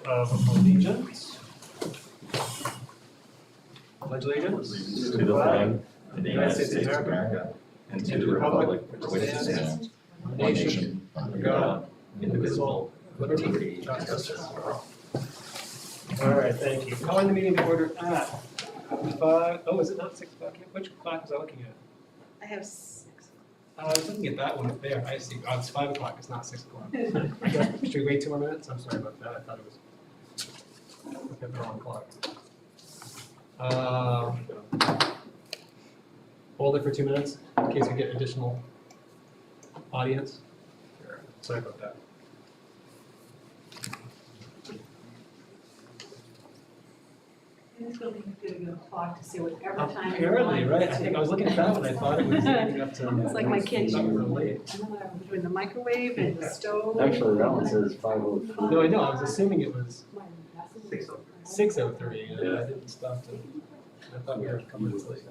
of allegiance. Pledge allegiance To the flag of the United States of America, and to the republic for which it stands, one nation, under God, indivisible, with liberty and justice for all. All right, thank you. Calling the meeting to order at 5, oh, is it not 6 o'clock yet? Which clock was I looking at? I have 6. I was looking at that one up there. I see. Oh, it's 5 o'clock. It's not 6 o'clock. Should we wait 2 more minutes? I'm sorry about that. I thought it was looking at the wrong clock. Hold it for 2 minutes in case we get additional audience. Sorry about that. It's going to be good to go clock to see whatever time. Apparently, right? I think I was looking at that one. I thought it was leading up to. It's like my kids. Thought we were late. I don't know, between the microwave and the stove. Actually, that one says 5:03. No, I know. I was assuming it was 6:03. 6:03, and I didn't stop to. I thought we were a couple minutes late.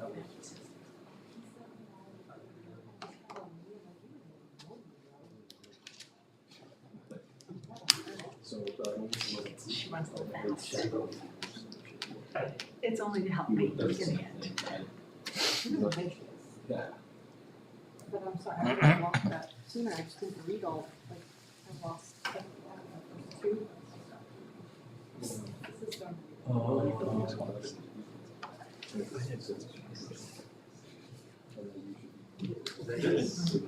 She runs a little fast. It's only to help me get ahead. Yeah. But I'm sorry, I would have lost that sooner, I just didn't read all, like, I lost two. This is done.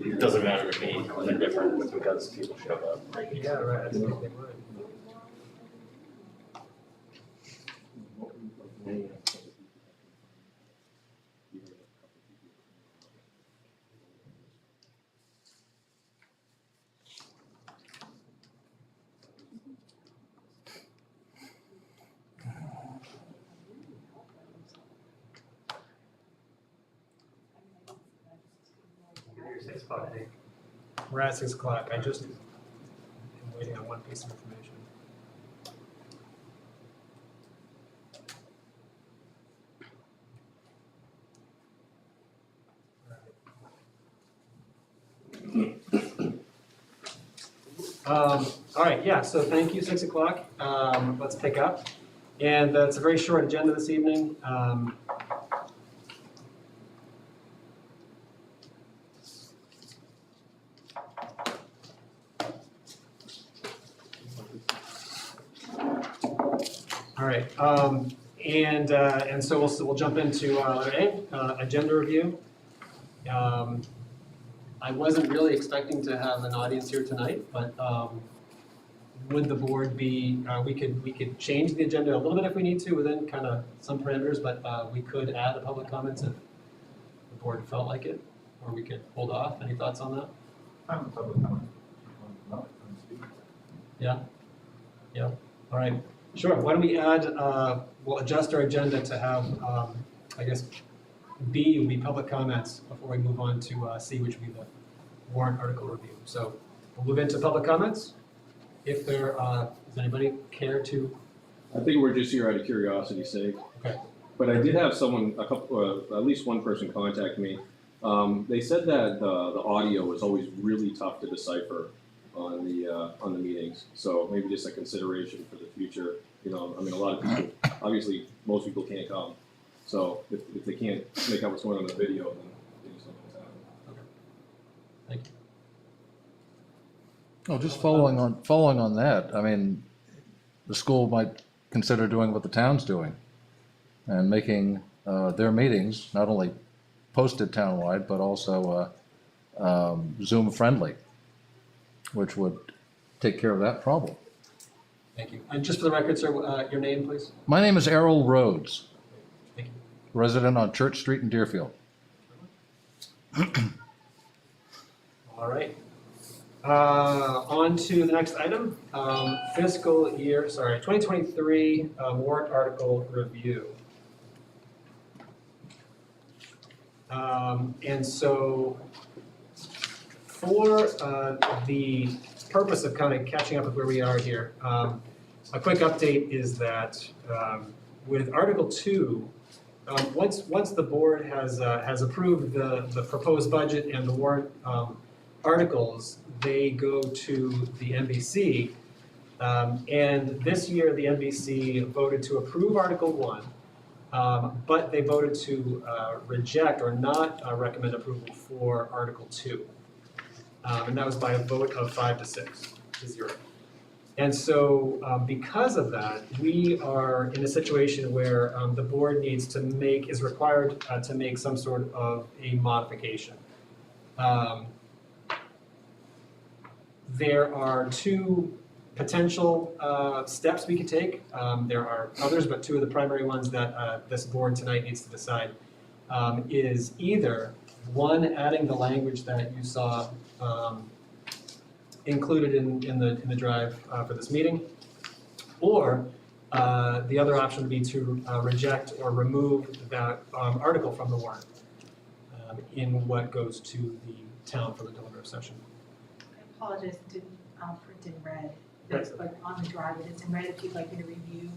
It doesn't matter to me, they're different because people show up. Yeah, right. I didn't think they would. We're at 6 o'clock. I just am waiting on one piece of information. All right, yeah, so thank you, 6 o'clock. Let's pick up. And it's a very short agenda this evening. All right, and so we'll jump into letter A, agenda review. I wasn't really expecting to have an audience here tonight, but would the board be? We could change the agenda a little bit if we need to within kind of some parameters, but we could add a public comments if the board felt like it, or we could hold off. Any thoughts on that? I'm a public comment. Yeah. Yeah. All right. Sure. Why don't we add, we'll adjust our agenda to have, I guess, B would be public comments before we move on to C, which would be the warrant article review. So we'll move into public comments. If there, does anybody care to? I think we're just here out of curiosity's sake. Okay. But I did have someone, at least one person contact me. They said that the audio was always really tough to decipher on the meetings. So maybe just a consideration for the future. You know, I mean, a lot of people, obviously, most people can't come. So if they can't make out what's going on in the video, then they just don't know what's happening. Okay. Thank you. Oh, just following on that, I mean, the school might consider doing what the town's doing and making their meetings not only posted townwide, but also Zoom friendly, which would take care of that problem. Thank you. And just for the record, sir, your name, please? My name is Errol Rhodes, Thank you. resident on Church Street in Deerfield. All right. On to the next item, fiscal year, 2023 warrant article review. And so for the purpose of kind of catching up with where we are here, a quick update is that with Article 2, once the board has approved the proposed budget and the warrant articles, they go to the NBC And this year, the NBC voted to approve Article 1, but they voted to reject or not recommend approval for Article 2. And that was by a vote of 5 to 6 to 0. And so because of that, we are in a situation where the board is required to make some sort of a modification. There are two potential steps we could take. There are others, but two of the primary ones that this board tonight needs to decide is either, one, adding the language that you saw included in the drive for this meeting, or the other option would be to reject or remove that article from the warrant in what goes to the town for the deliberative session. I apologize, it didn't print in red, that's but on the drive, it is in red, if you'd like me to review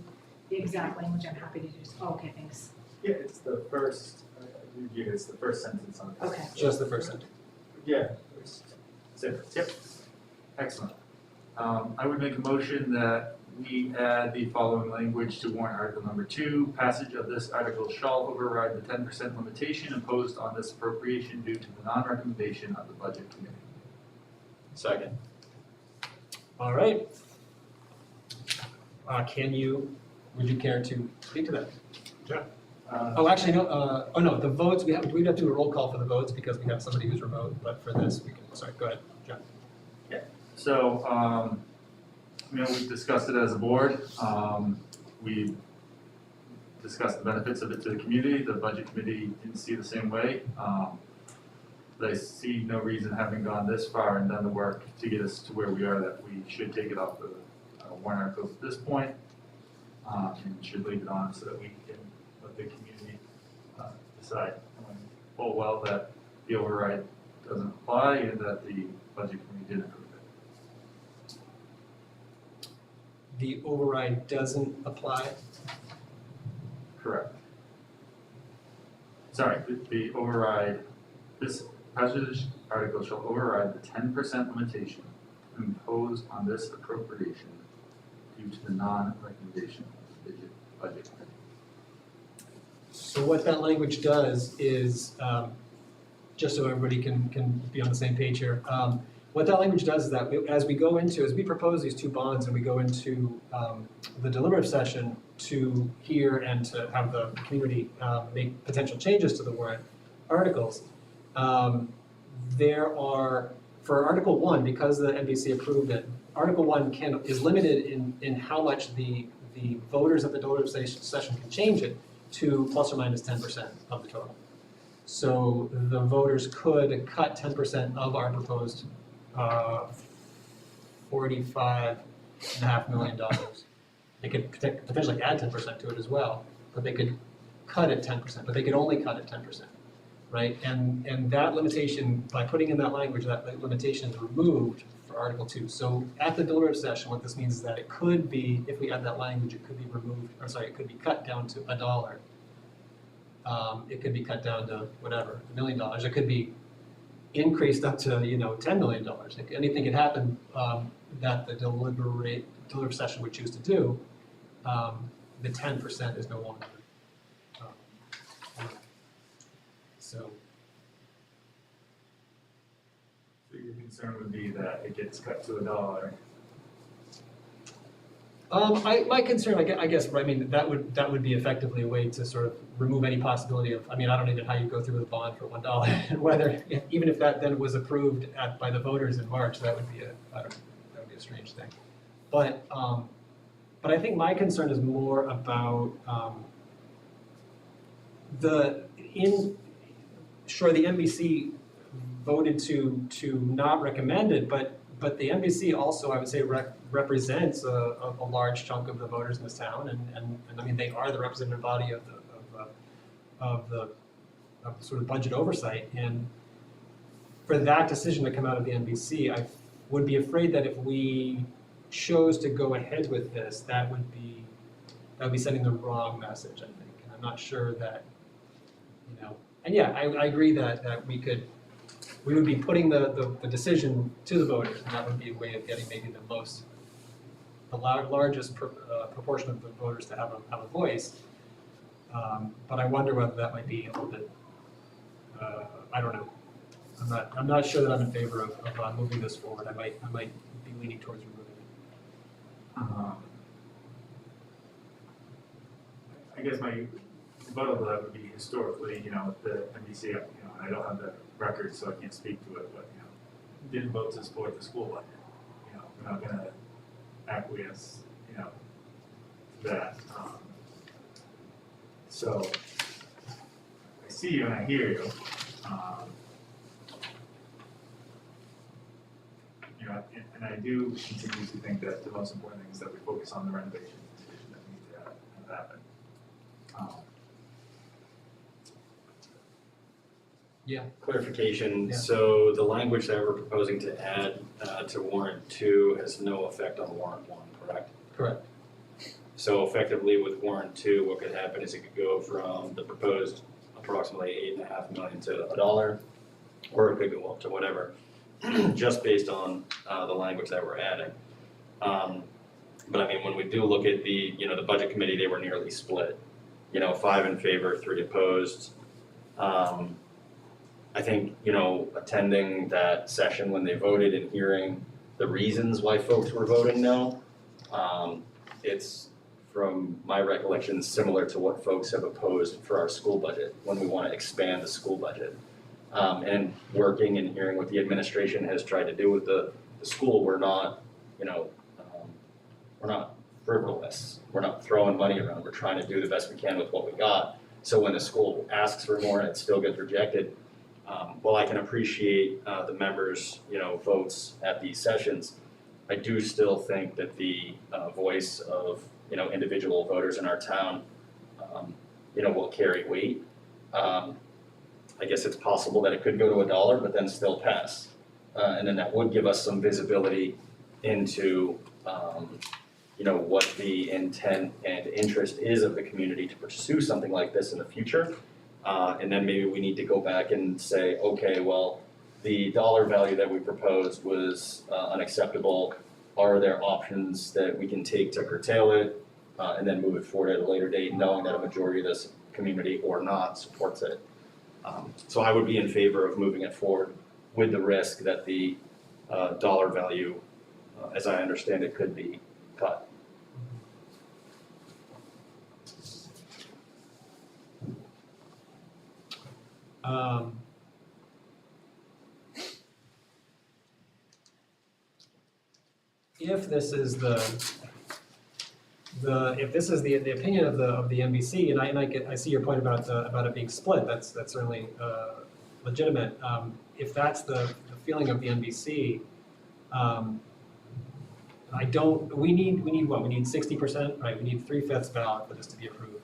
the exact language, I'm happy to do so. Oh, okay, thanks. Yeah, it's the first, it's the first sentence on this. Okay. Just the first sentence. Yeah, first sentence, yep. Excellent. I would make a motion that we add the following language to warrant article number 2. Passage of this article shall override the 10% limitation imposed on this appropriation due to the non-recommendation of the budget committee. Second. All right. Would you care to speak to that? Oh, actually, no, the votes, we'd have to do a roll call for the votes because we have somebody who's remote, but for this, we can, sorry, go ahead, John. So, we've discussed it as a board. We discussed the benefits of it to the community. The budget committee didn't see it the same way. But I see no reason, having gone this far and done the work to get us to where we are, that we should take it off the warrant articles at this point, and should leave it on so that we can let the community decide full well that the override doesn't apply and that the budget committee didn't approve it. The override doesn't apply? Correct. Sorry, the override, this passage article shall override the 10% limitation imposed on this appropriation due to the non-recommendation of the budget committee. So what that language does is, just so everybody can be on the same page here, what that language does is that as we propose these two bonds and we go into the deliberative session to hear and to have the community make potential changes to the warrant articles, there are, for Article 1, because the NBC approved it, Article 1 is limited in how much the voters at the deliberative session can change it to plus or minus 10% of the total. So the voters could cut 10% of our proposed $45.5 million. They could potentially add 10% to it as well, but they could cut it 10%, but they could only cut it 10%, right? And that limitation, by putting in that language, that limitation is removed for Article 2. So at the deliberative session, what this means is that it could be, if we add that language, it could be removed, it could be cut down to $1. It could be cut down to whatever, $1 million. It could be increased up to, $10 million. Anything could happen that the deliberative session would choose to do. The 10% is no longer. So your concern would be that it gets cut to $1. my concern, I guess, that would be effectively a way to sort of remove any possibility of, I don't even know how you go through with a bond for $1, and whether, even if that then was approved by the voters in March, that would be a strange thing. But I think my concern is more about the NBC voted to not recommend it, but the NBC also, I would say, represents a large chunk of the voters in this town, and they are the representative body of the sort of budget oversight. And for that decision to come out of the NBC, I would be afraid that if we chose to go ahead with this, that would be sending the wrong message, I think. And I'm not sure that, and yeah, I agree that we would be putting the decision to the voters, and that would be a way of getting maybe the most largest proportion of the voters to have a voice. But I wonder whether that might be a little bit, I don't know. I'm not sure that I'm in favor of moving this forward. I might be leaning towards removing it. I guess my rebuttal to that would be historically, the NBC, I don't have the record, so I can't speak to it, but, didn't vote to support the school budget. We're not gonna acquiesce, to that. So, I see you and I hear you. And I do continue to think that the most important thing is that we focus on the renovations that need to happen. Yeah. Clarification, Yeah. so the language that we're proposing to add to warrant 2 has no effect on warrant 1, correct? Correct. So effectively with warrant 2, what could happen is it could go from the proposed approximately $8.5 million to $1, or it could go up to whatever, just based on the language that we're adding. But I mean, when we do look at the budget committee, they were nearly split. 5 in favor, 3 opposed. I think, attending that session when they voted and hearing the reasons why folks were voting no, it's, from my recollection, similar to what folks have opposed for our school budget when we want to expand the school budget. And working and hearing what the administration has tried to do with the school, we're not, we're not frivolous. We're not throwing money around. We're trying to do the best we can with what we got. So when the school asks for more and it still gets rejected, while I can appreciate the members, votes at these sessions, I do still think that the voice of, individual voters in our town, will carry weight. I guess it's possible that it could go to $1, but then still pass. And then that would give us some visibility into, what the intent and interest is of the community to pursue something like this in the future. And then maybe we need to go back and say, okay, well, the dollar value that we proposed was unacceptable. Are there options that we can take to curtail it and then move it forward at a later date, knowing that a majority of this community or not supports it? So I would be in favor of moving it forward with the risk that the dollar value, as I understand it, could be cut. If this is if this is the opinion of the NBC, and I see your point about it being split, that's certainly legitimate. If that's the feeling of the NBC, we need what? We need 60%, right? We need 3/5 ballot for this to be approved.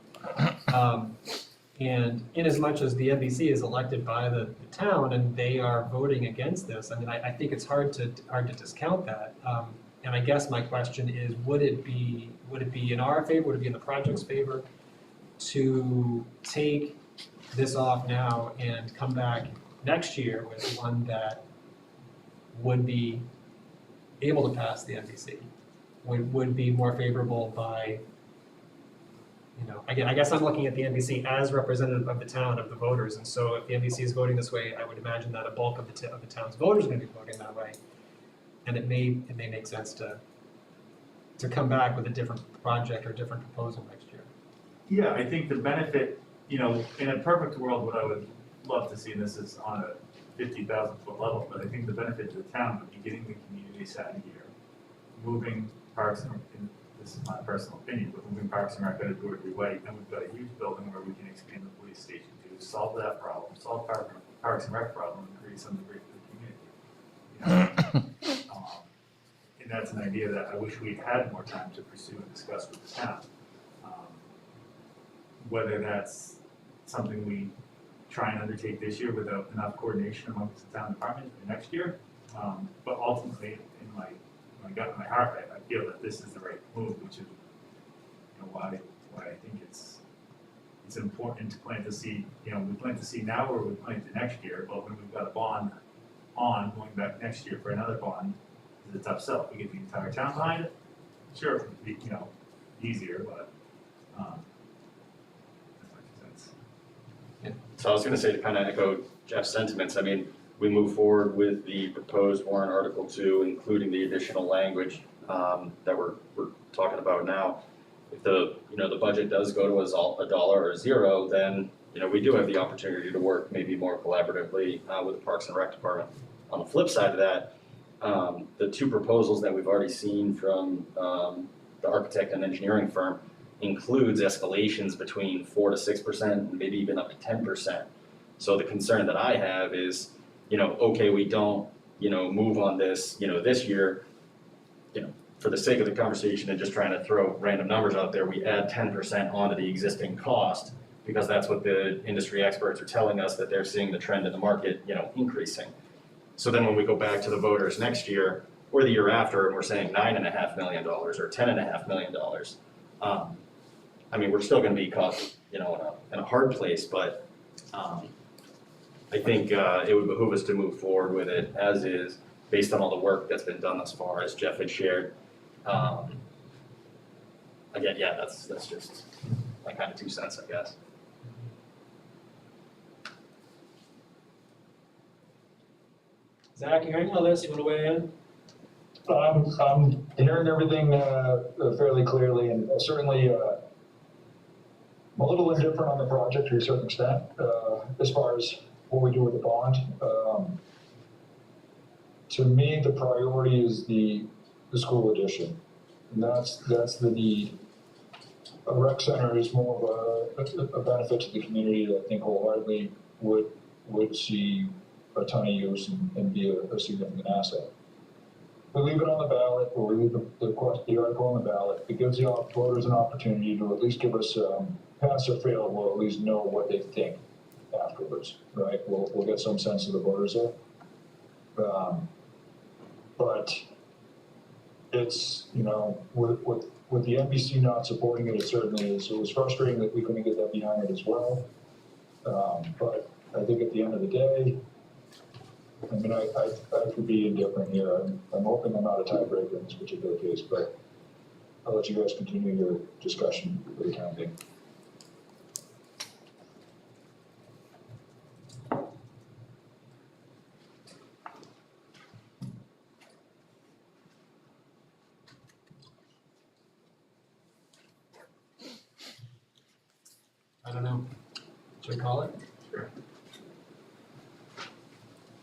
And in as much as the NBC is elected by the town and they are voting against this, I mean, I think it's hard to discount that. And I guess my question is, would it be in our favor, would it be in the project's favor to take this off now and come back next year with one that would be able to pass the NBC? Would be more favorable by, again, I guess I'm looking at the NBC as representative of the town, of the voters, and so if the NBC is voting this way, I would imagine that a bulk of the town's voters are going to be voting that way. And it may make sense to come back with a different project or a different proposal next year. Yeah, I think the benefit, in a perfect world, what I would love to see, and this is on a 50,000 foot level, but I think the benefit to the town would be getting the community sat here, moving Parks and this is my personal opinion, but moving Parks and Rec out of Dorothy Way, and we've got a huge building where we can expand the police station to solve that problem, solve Parks and Rec problem, and create something great for the community. And that's an idea that I wish we'd had more time to pursue and discuss with the town. Whether that's something we try and undertake this year without enough coordination amongst the town departments for next year. But ultimately, in my gut and my heart, I feel that this is the right move, which is why I think it's important to plant the seed. We plant the seed now or we plant it next year, but when we've got a bond on going back next year for another bond, it's a tough sell. If we get the entire town behind it, sure, it'd be, easier, but, that's my 2 cents. So I was gonna say, to kind of echo Jeff's sentiments, I mean, we move forward with the proposed warrant Article 2, including the additional language that we're talking about now. If the budget does go to $1 or $0, then, we do have the opportunity to work maybe more collaboratively with the Parks and Rec Department. On the flip side of that, the 2 proposals that we've already seen from the architect and engineering firm includes escalations between 4 to 6% and maybe even up to 10%. So the concern that I have is, okay, we don't, move on this, this year, for the sake of the conversation and just trying to throw random numbers out there, we add 10% onto the existing cost because that's what the industry experts are telling us, that they're seeing the trend in the market, increasing. So then when we go back to the voters next year or the year after and we're saying $9.5 million or $10.5 million, I mean, we're still gonna be caught, in a hard place, but I think it would behoove us to move forward with it as is, based on all the work that's been done thus far, as Jeff had shared. Again, yeah, that's just my kind of 2 cents, I guess. Zach, you hearing all this? You want to weigh in? I'm hearing everything fairly clearly, and certainly I'm a little indifferent on the project to a certain extent as far as what we do with the bond. To me, the priority is the school addition, and that's the need. A rec center is more of a benefit to the community that I think wholeheartedly would see a ton of use and be a significant asset. We leave it on the ballot, or we leave the article on the ballot. It gives the voters an opportunity to at least give us pass or fail. We'll at least know what they think afterwards, right? We'll get some sense of the voters there. But it's, with the NBC not supporting it, it certainly is. It was frustrating that we couldn't get that behind it as well. But I think at the end of the day, I mean, I could be indifferent here. I'm hoping I'm not a tiebreaker in this particular case, but I'll let you guys continue your discussion for the time being. I don't know. Should we call it? Sure.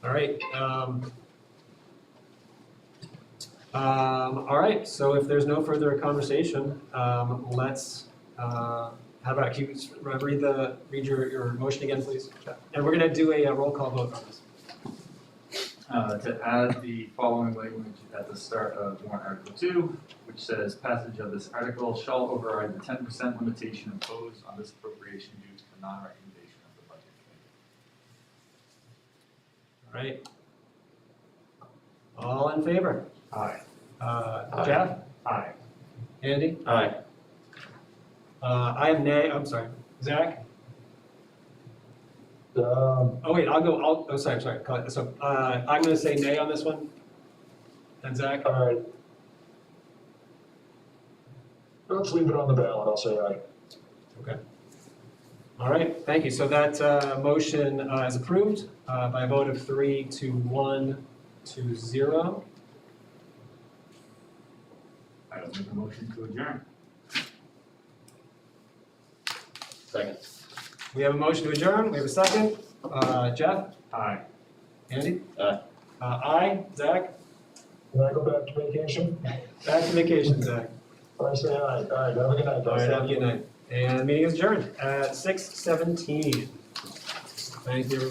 All right. All right, so if there's no further conversation, let's, how about you read your motion again, please? And we're gonna do a roll call vote on this. To add the following language at the start of warrant Article 2, which says passage of this article shall override the 10% limitation imposed on this appropriation due to the non-recommendation of the budget committee. All right. All in favor? Aye. Jeff? Aye. Andy? Aye. I am nay, I'm sorry. Zach? Um, Oh, wait, sorry. So, I'm gonna say nay on this one. And Zach? all right. Let's leave it on the ballot. I'll say aye. Okay. All right, thank you. So that motion is approved by a vote of 3 to 1 to 0. I will make a motion to adjourn. Second. We have a motion to adjourn. We have a second. Jeff? Aye. Andy? Aye. Aye. Zach? Can I go back to vacation? Back to vacation, Zach. I say aye. All right, have a good night, All guys. right, have a good night. And meeting is adjourned at 6:17. Thank you, everybody.